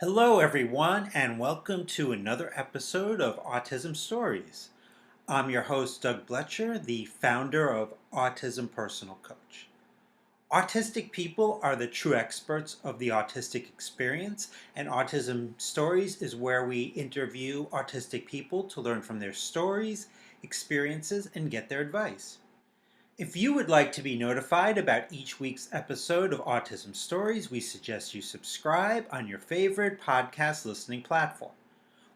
Hello, everyone, and welcome to another episode of Autism Stories. I'm your host, Doug Bletcher, the founder of Autism Personal Coach. Autistic people are the true experts of the autistic experience, and Autism Stories is where we interview autistic people to learn from their stories, experiences, and get their advice. If you would like to be notified about each week's episode of Autism Stories, we suggest you subscribe on your favorite podcast listening platform.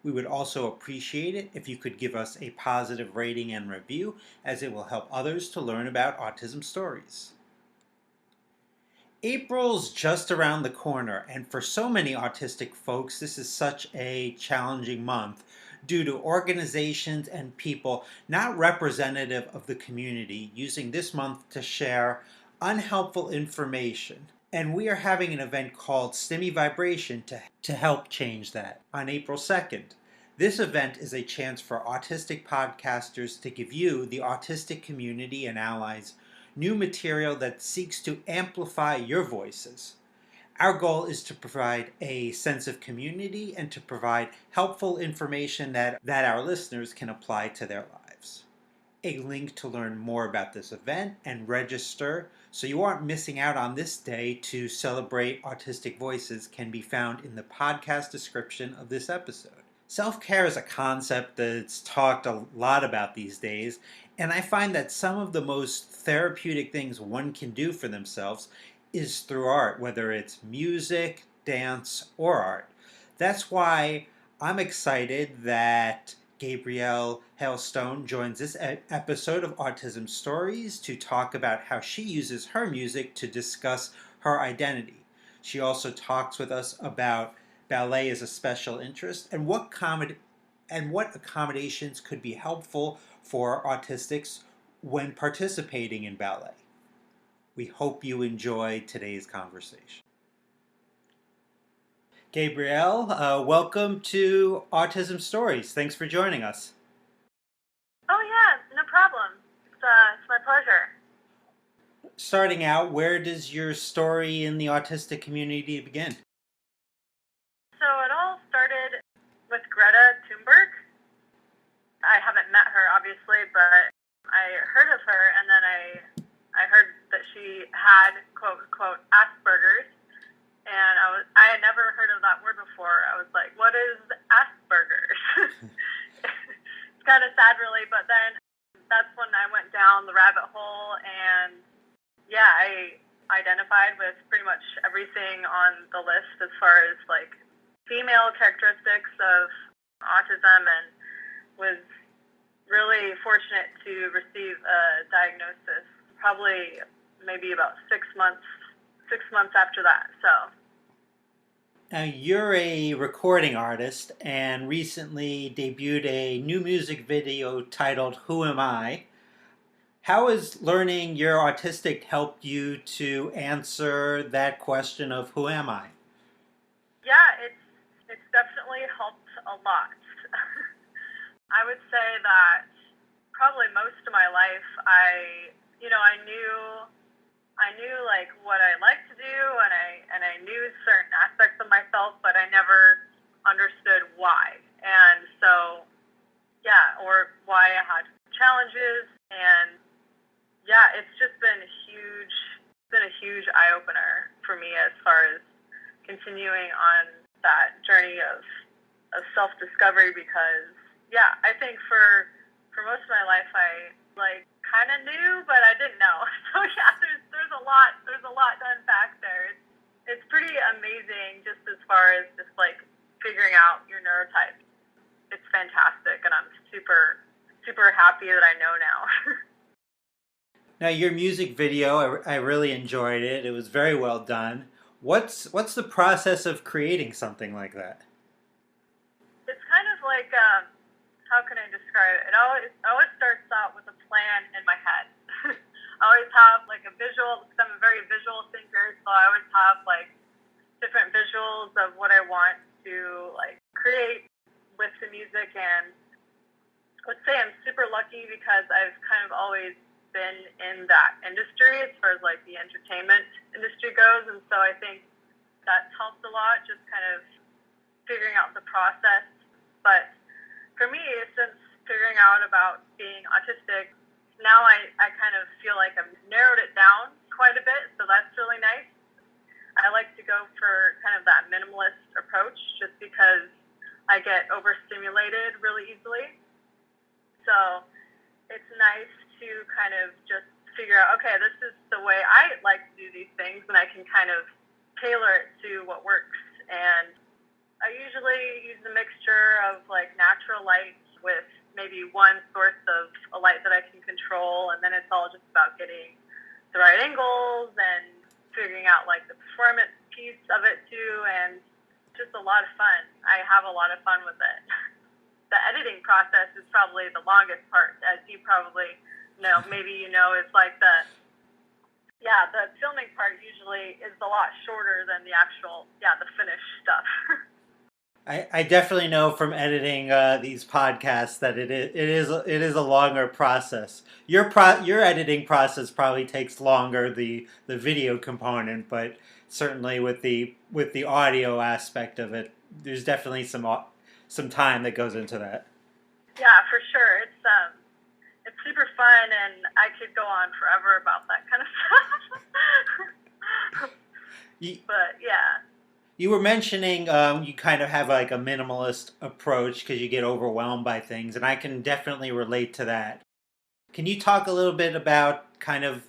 We would also appreciate it if you could give us a positive rating and review, as it will help others to learn about autism stories. April's just around the corner, and for so many autistic folks, this is such a challenging month due to organizations and people not representative of the community using this month to share unhelpful information. And we are having an event called Stimmy Vibration to help change that on April 2nd. This event is a chance for autistic podcasters to give you, the autistic community and allies, new material that seeks to amplify your voices. Our goal is to provide a sense of community and to provide helpful information that our listeners can apply to their lives. A link to learn more about this event and register so you aren't missing out on this day to celebrate autistic voices can be found in the podcast description of this episode. Self-care is a concept that's talked a lot about these days, and I find that some of the most therapeutic things one can do for themselves is through art, whether it's music, dance, or art. That's why I'm excited that Gabrielle Hailstone joins this episode of Autism Stories to talk about how she uses her music to discuss her identity. She also talks with us about ballet as a special interest and what accommodations could be helpful for autistics when participating in ballet. We hope you enjoy today's conversation. Gabrielle, welcome to Autism Stories. Thanks for joining us. Oh yeah, no problem. It's my pleasure. Starting out, where does your story in the autistic community begin? So it all started with Greta Thunberg. I haven't met her, obviously, but I heard of her, and then I heard that she had quote unquote Asperger's, and I had never heard of that word before. I was like, what is Asperger's? It's kind of sad, really, but then that's when I went down the rabbit hole, and yeah, I identified with pretty much everything on the list as far as like female characteristics of autism, and was really fortunate to receive a diagnosis probably maybe about 6 months after that. So Now, you're a recording artist and recently debuted a new music video titled Who Am I? How has learning you're autistic helped you to answer that question of who am I? yeah, it's definitely helped a lot. I would say that probably most of my life, I knew like what I liked to do, and I knew certain aspects of myself, but I never understood why. And so, yeah, or why I had challenges, and yeah, it's just been a huge eye opener for me as far as continuing on that journey of self discovery, because yeah, I think for most of my life I kind of knew, but I didn't know. So yeah, there's a lot to unpack there. It's pretty amazing just as far as just like figuring out your neurotype. It's fantastic, and I'm super happy that I know now. Now, your music video, I really enjoyed it. It was very well done. What's the process of creating something like that? It's kind of like, how can I describe it? It always starts out with a plan in my head. I always have like a visual, because I'm a very visual thinker, so I always have like different visuals of what I want to like create with the music. And let's say I'm super lucky because I've kind of always been in that industry as far as like the entertainment industry goes, and so I think that's helped a lot, just kind of figuring out the process. But for me, since figuring out about being autistic, now I kind of feel like I've narrowed it down quite a bit, so that's really nice. I like to go for kind of that minimalist approach just because I get overstimulated really easily. So it's nice to kind of just figure out, okay, this is the way I like to do these things, and I can kind of tailor it to what works. And I usually use a mixture of like natural light with maybe one source of a light that I can control, and then it's all just about getting the right angles and figuring out like the performance piece of it too, and just a lot of fun. I have a lot of fun with it. The editing process is probably the longest part, as you probably know. Maybe you know, it's like the filming part usually is a lot shorter than the actual, the finished stuff. I definitely know from editing these podcasts that it is a longer process. Your editing process probably takes longer, the video component, but certainly with the audio aspect of it, there's definitely some time that goes into that. Yeah, for sure. It's super fun, and I could go on forever about that kind of stuff. But yeah. You were mentioning you kind of have like a minimalist approach because you get overwhelmed by things, and I can definitely relate to that. Can you talk a little bit about kind of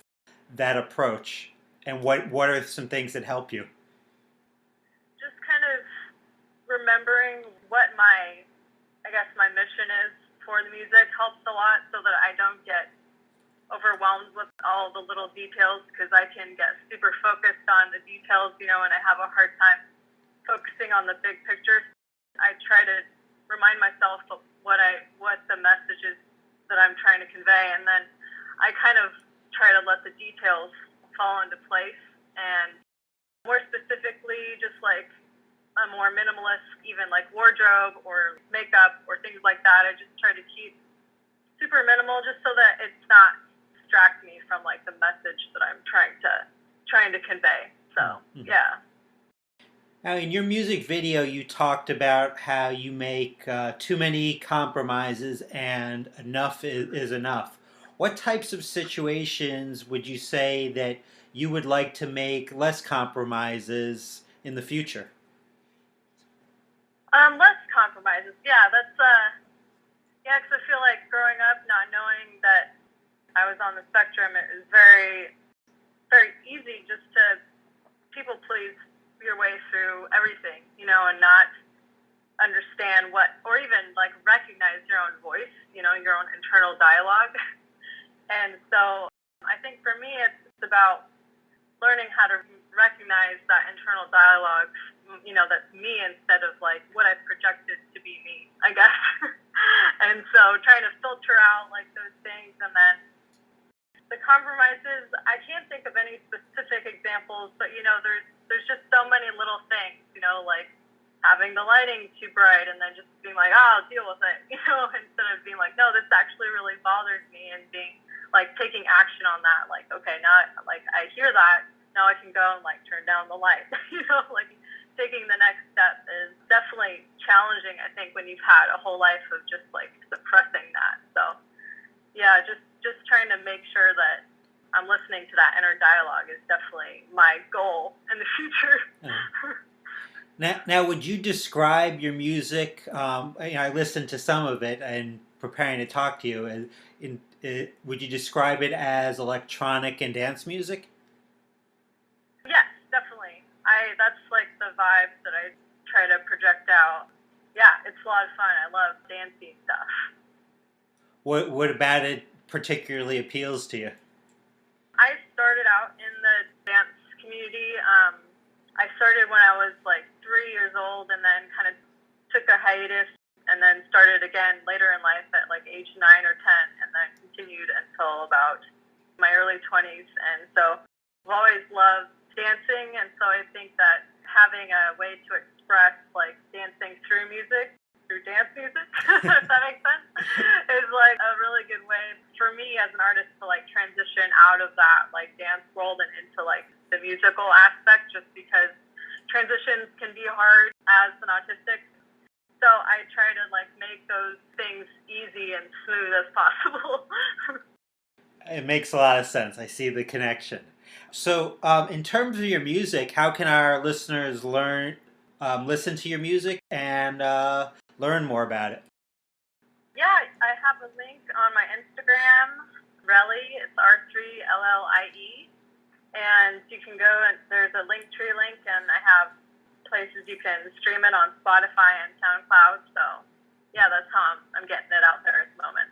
that approach and what are some things that help you? Just kind of remembering what my mission is for the music helps a lot, so that I don't get overwhelmed with all the little details, because I can get super focused on the details, and I have a hard time focusing on the big picture. I try to remind myself of what the message is that I'm trying to convey, and then I kind of try to let the details fall into place. And more specifically, just like a more minimalist, even like wardrobe or makeup or things like that, I just try to keep super minimal, just so that it's not distract me from like the message that I'm trying to convey. So yeah. Now, in your music video, you talked about how you make too many compromises and enough is enough. What types of situations would you say that you would like to make less compromises in the future? Less compromises. Yeah, that's because I feel like growing up, not knowing that I was on the spectrum, it was very, very easy just to people please your way through everything, and not understand or even like recognize your own voice, your own internal dialogue. And so I think for me, it's about learning how to recognize that internal dialogue, that's me instead of like what I've projected to be me, I guess. And so trying to filter out like those things. And then the compromises, I can't think of any specific examples, but there's just so many little things, like having the lighting too bright and then just being like, oh, I'll deal with it, instead of being like, no, this actually really bothers me, and being like taking action on that. Like, okay, now like I hear that, now I can go and like turn down the light. Like taking the next step is definitely challenging, I think, when you've had a whole life of just like suppressing that. So yeah, just trying to make sure that I'm listening to that inner dialogue is definitely my goal in the future. Now, would you describe your music? I listened to some of it and preparing to talk to you. Would you describe it as electronic and dance music? Yes, definitely. That's like the vibes that I try to project out. Yeah, it's a lot of fun. I love dancey stuff. What about it particularly appeals to you? I started out in the dance community. I started when I was like 3 years old, and then kind of took a hiatus, and then started again later in life at like age 9 or 10, and then continued until about my early 20s. And so I've always loved dancing, and so I think that having a way to express like dancing through dance music, if that makes sense, is like a really good way for me as an artist to like transition out of that like dance world and into like the musical aspect, just because transitions can be hard as an autistic. So I try to like make those things easy and smooth as possible. It makes a lot of sense. I see the connection. So, in terms of your music, how can our listeners listen to your music, and learn more about it? Yeah, I have a link on my Instagram, Relly. It's R3LLIE. And you can go and there's a Linktree link, and I have places you can stream it on Spotify and SoundCloud. So yeah, that's how I'm getting it out there at the moment.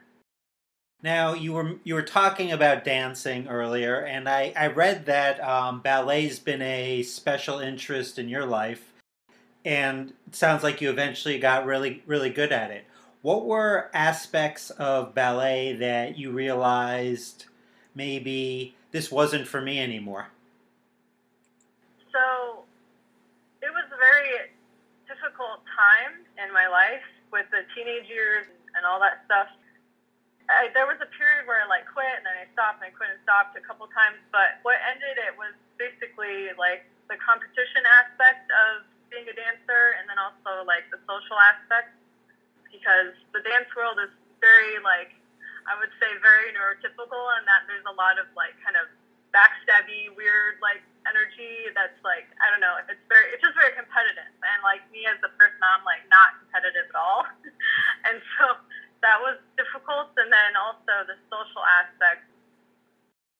Now, you were talking about dancing earlier, and I read that ballet's been a special interest in your life, and it sounds like you eventually got really really good at it. What were aspects of ballet that you realized maybe this wasn't for me anymore? So it was a very difficult time in my life with the teenage years and all that stuff. There was a period where I like quit, and then I stopped and I quit and stopped a couple times. But what ended it was basically like the competition aspect of being a dancer, and then also like the social aspect, because the dance world is very like, I would say, very neurotypical, and that there's a lot of like kind of backstabby, weird like energy that's like, I don't know, it's just very competitive, and like me as a person, I'm like not competitive at all. And so that was difficult. And then also the social aspect,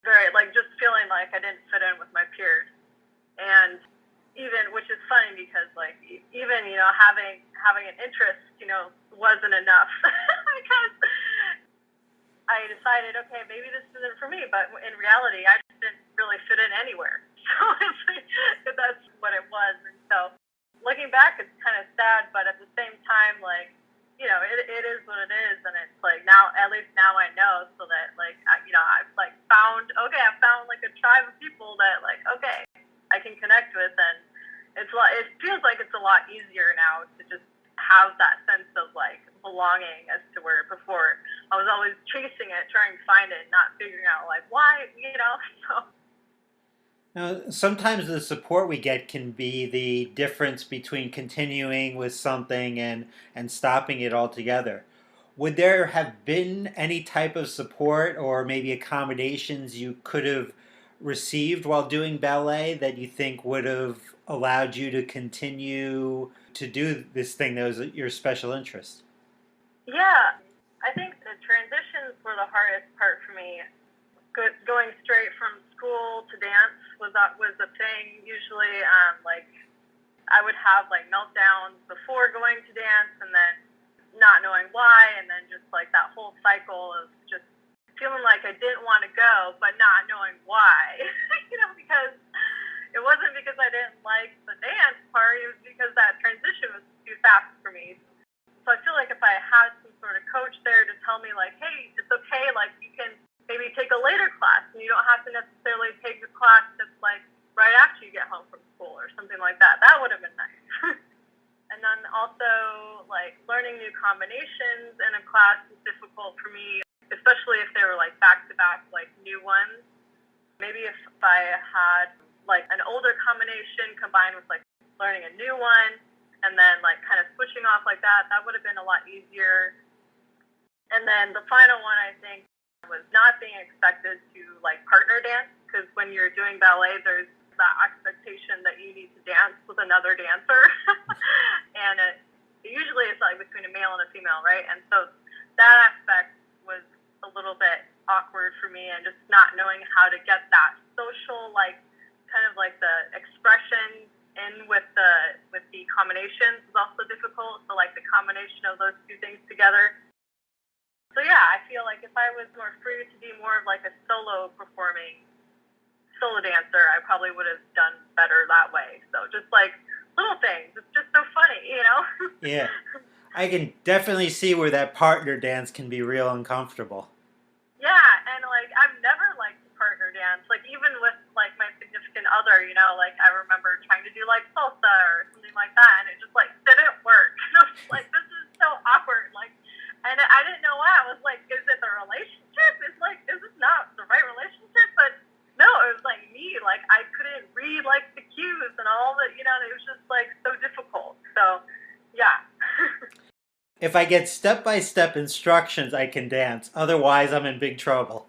very like just feeling like I didn't fit in with my peers. And even, which is funny because like even having an interest wasn't enough because I decided, okay, maybe this isn't for me, but in reality I just didn't really fit in anywhere. So it's like, that's what it was. And so looking back, it's kind of sad, but at the same time, like, it is what it is. And it's like, now, at least now I know, so that like, I've like I found like a tribe of people that like, okay, I can connect with. And it feels like it's a lot easier now to just have that sense of like belonging, as to where before I was always chasing it, trying to find it, not figuring out like why, so. Now, sometimes the support we get can be the difference between continuing with something and stopping it altogether. Would there have been any type of support or maybe accommodations you could have received while doing ballet that you think would have allowed you to continue to do this thing that was your special interest? Yeah, I think the transitions were the hardest part for me. Going straight from school to dance was a thing. Usually, like I would have like meltdowns before going to dance, and then not knowing why, and then just like that whole cycle of just feeling like I didn't want to go, but not knowing why. Because it wasn't because I didn't like the dance part; it was because that transition was too fast for me. So I feel like if I had some sort of coach there to tell me like, hey, it's okay, like you can maybe take a later class, and you don't have to necessarily take a class that's like right after you get home from school or something like that. That would have been nice. And then also like learning new combinations in a class is difficult for me, especially if they were like back to back, like new ones. Maybe if I had like an older combination combined with like learning a new one, and then like kind of switching off like that, that would have been a lot easier. And then the final one, I think, was not being expected to like partner dance, because when you're doing ballet, there's that expectation that you need to dance with another dancer. And usually it's like between a male and a female, right? And so that aspect was a little bit awkward for me, and just not knowing how to get that social, like kind of like the expression in with the combinations was also difficult. So like the combination of those two things together. So yeah, I feel like if I was more free to be more of like a solo dancer, I probably would have done better that way. So just like little things, it's just so funny. Yeah, I can definitely see where that partner dance can be real uncomfortable. Yeah, and like I've never liked to partner dance. Like even with like my significant other, like I remember trying to do like salsa or something like that, and it just like didn't work. And I was like, this is so awkward. Like, and I didn't know why. I was like, is it the relationship? It's like, is this not the right relationship? But no, it was like me. Like I couldn't read like the cues and all that. And it was just like so difficult. So yeah. If I get step-by-step instructions, I can dance. Otherwise, I'm in big trouble.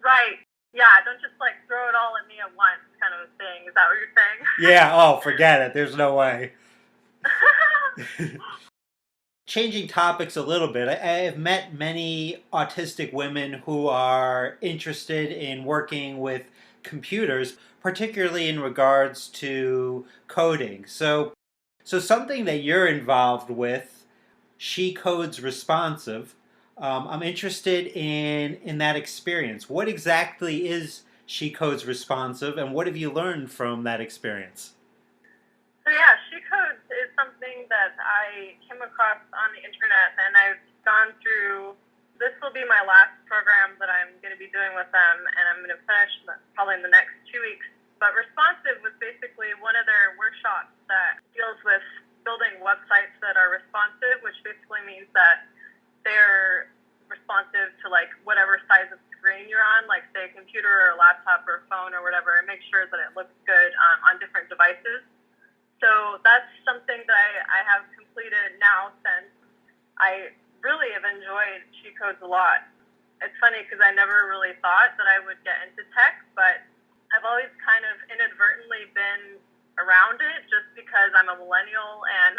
Right. Yeah, don't just like throw it all at me at once kind of a thing. Is that what you're saying? Yeah, oh, forget it. There's no way. Changing topics a little bit, I have met many autistic women who are interested in working with computers, particularly in regards to coding. So something that you're involved with, She Codes Responsive. I'm interested in that experience. What exactly is She Codes Responsive, and what have you learned from that experience? So yeah, She Codes is something that I came across on the internet, and I've gone through. This will be my last program that I'm going to be doing with them, and I'm going to finish probably in the next 2 weeks. But Responsive was basically one of their workshops that deals with building websites that are responsive, which basically means that they're responsive to like whatever size of screen you're on, like say a computer or a laptop or a phone or whatever, and make sure that it looks good on different devices. So that's something that I have completed now since I really have enjoyed She Codes a lot. It's funny because I never really thought that I would get into tech, but I've always kind of inadvertently been around it just because I'm a millennial and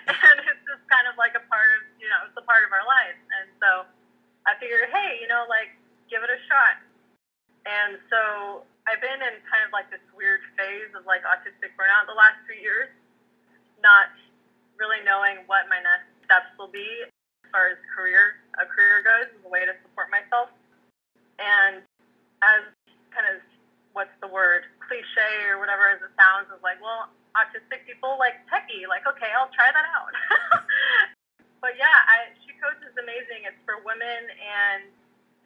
and it's just kind of like a part of, it's a part of our lives. And so I figured, hey, like give it a shot. And so I've been in kind of like this weird phase of like autistic burnout the last 3 years, not really knowing what my next steps will be as far as a career goes, as a way to support myself. And as kind of, what's the word, cliche or whatever as it sounds, is like, well, autistic people like techie, like, okay, I'll try that out. But yeah, She Codes is amazing. It's for women and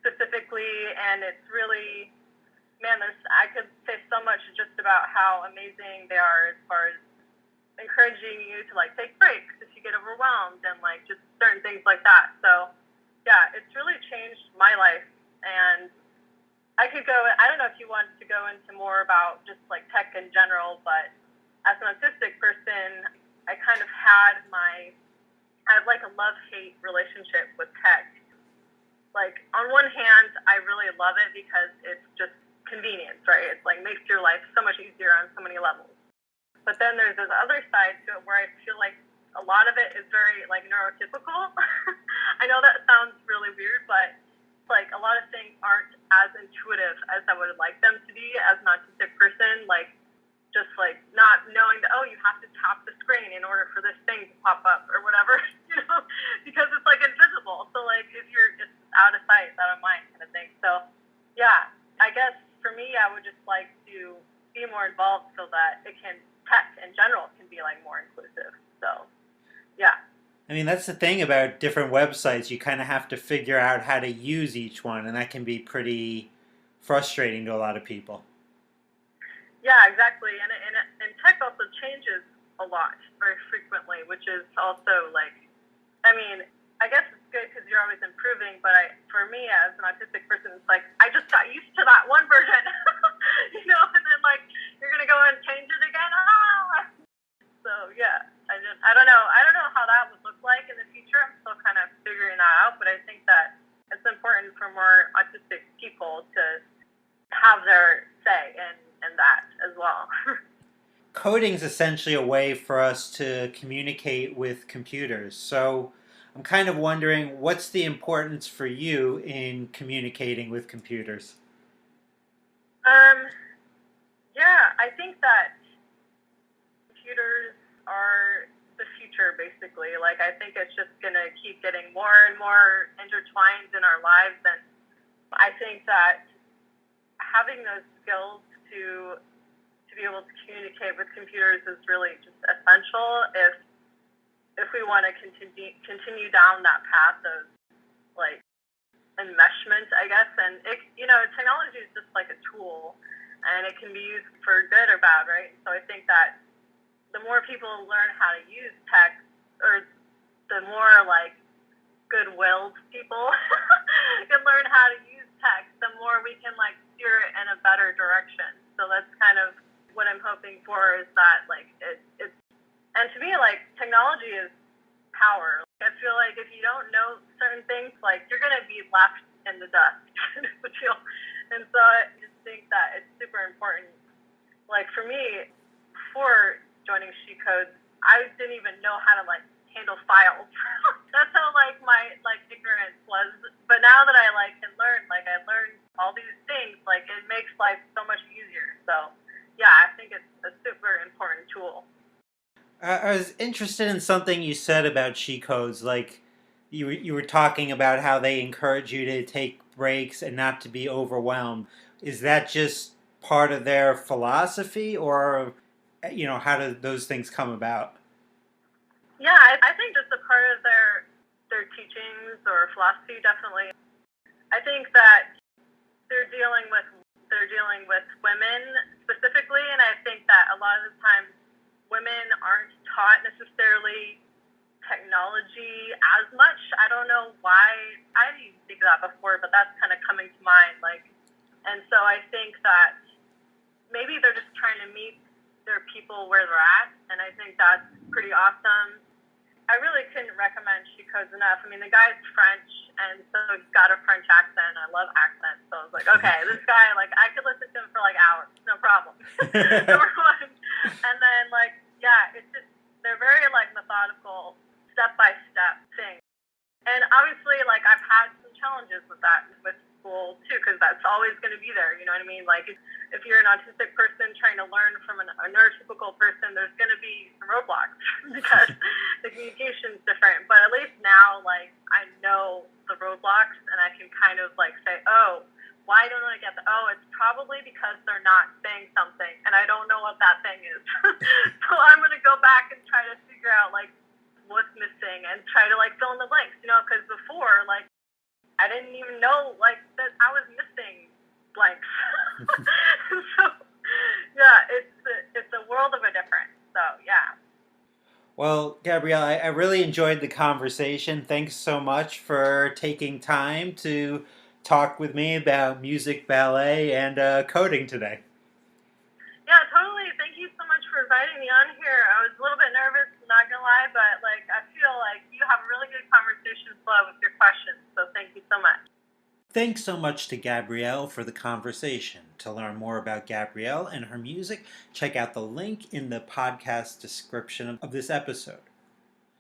specifically, and it's really, man, I could say so much just about how amazing they are as far as encouraging you to like take breaks if you get overwhelmed and like just certain things like that. So yeah, it's really changed my life. And I could go, I don't know if you want to go into more about just like tech in general, but as an autistic person, I kind of I have like a love-hate relationship with tech. Like on one hand, I really love it because it's just convenience, right? It's like makes your life so much easier on so many levels. But then there's this other side to it where I feel like a lot of it is very like neurotypical. I know that sounds really weird, but like a lot of things aren't as intuitive as I would like them to be as an autistic person. Like just like not knowing that, oh, you have to tap the screen in order for this thing to pop up or whatever, because it's like invisible. So like if it's out of sight, out of mind kind of thing. So yeah, I guess for me, I would just like to be more involved so that tech in general can be like more inclusive. So yeah. I mean, that's the thing about different websites. You kind of have to figure out how to use each one, and that can be pretty frustrating to a lot of people. Yeah, exactly. And tech also changes a lot very frequently, which is also like, I mean, I guess it's good because you're always improving, but for me as an autistic person, it's like I just got used to that one version, and then like you're gonna go and change it again. Ah! So yeah, I don't know how that would look like in the future. I'm still kind of figuring that out, but I think that it's important for more autistic people to have their say in that as well. Coding is essentially a way for us to communicate with computers. So I'm kind of wondering, what's the importance for you in communicating with computers? um, yeah, I think that computers are the future, basically. Like, I think it's just going to keep getting more and more intertwined in our lives. And I think that having those skills to be able to communicate with computers is really just essential if we want to continue down that path of like enmeshment, I guess. And technology is just like a tool, and it can be used for good or bad, right? So I think that the more people learn how to use tech, or the more like good-willed people can learn how to use tech, the more we can like steer it in a better direction. So that's kind of what I'm hoping for, is that like it's and to me like technology is power. I feel like if you don't know certain things, like you're gonna be left in the dust. I feel, and so I just think that it's super important. Like for me, before joining She Codes, I didn't even know how to like handle files. That's how like my like ignorance was. But now that I like can learn, like I learned all these things, like it makes life so much easier. So yeah, I think it's a super important tool. I was interested in something you said about she codes. Like you were talking about how they encourage you to take breaks and not to be overwhelmed. Is that just part of their philosophy, or how do those things come about? Yeah, I think just a part of their teachings or philosophy definitely. I think that they're dealing with women specifically, and I think that a lot of the times women aren't taught necessarily technology as much. I don't know why. I didn't even think of that before, but that's kind of coming to mind. Like, and so I think that maybe they're just trying to meet their people where they're at, and I think that's pretty awesome. I really couldn't recommend She Codes enough. I mean, the guy's French, and so he's got a French accent. I love accents, so I was like, okay, this guy, like, I could listen to him for like hours, no problem. Number one, and then like, yeah, it's just they're very like methodical, step by step things. And obviously, like, I've had some challenges with that with school too, because that's always going to be there. You know what I mean? Like, if you're an autistic person trying to learn from a neurotypical person, there's going to be some roadblocks because the communication's different. But at least now, like, I know the roadblocks, and I can kind of like say, oh, why don't I get that? Oh, it's probably because they're not saying something, and I don't know what that thing is. So I'm going to go back and try to figure out like what's missing and try to like fill in the blanks, because before, like, I didn't even know like that I was missing blanks. So yeah, it's a world of a difference. So yeah. Well, Gabrielle, I really enjoyed the conversation. Thanks so much for taking time to talk with me about music, ballet, and coding today. Yeah, totally. Thank you so much for inviting me on here. I was a little bit nervous, not gonna lie, but like I feel like you have a really good conversation flow with your questions. So thank you so much. Thanks so much to Gabrielle for the conversation. To learn more about Gabrielle and her music, check out the link in the podcast description of this episode.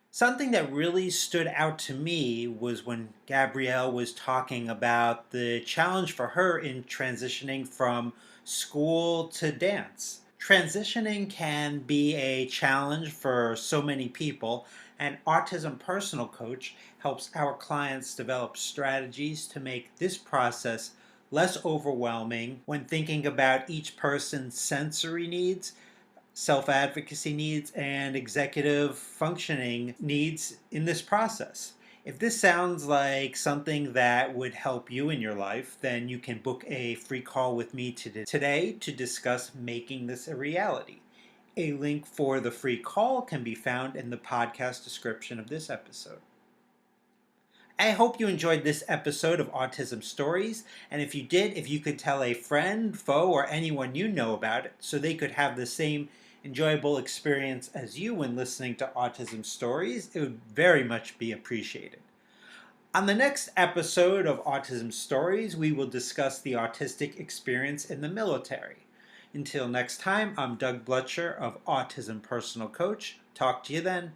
Something that really stood out to me was when Gabrielle was talking about the challenge for her in transitioning from school to dance. Transitioning can be a challenge for so many people, and Autism Personal Coach helps our clients develop strategies to make this process less overwhelming when thinking about each person's sensory needs, self-advocacy needs, and executive functioning needs in this process. If this sounds like something that would help you in your life, then you can book a free call with me today to discuss making this a reality. A link for the free call can be found in the podcast description of this episode. I hope you enjoyed this episode of Autism Stories, and if you did, if you could tell a friend, foe, or anyone you know about it so they could have the same enjoyable experience as you when listening to Autism Stories, it would very much be appreciated. On the next episode of Autism Stories, we will discuss the autistic experience in the military. Until next time, I'm Doug Blutcher of Autism Personal Coach. Talk to you then.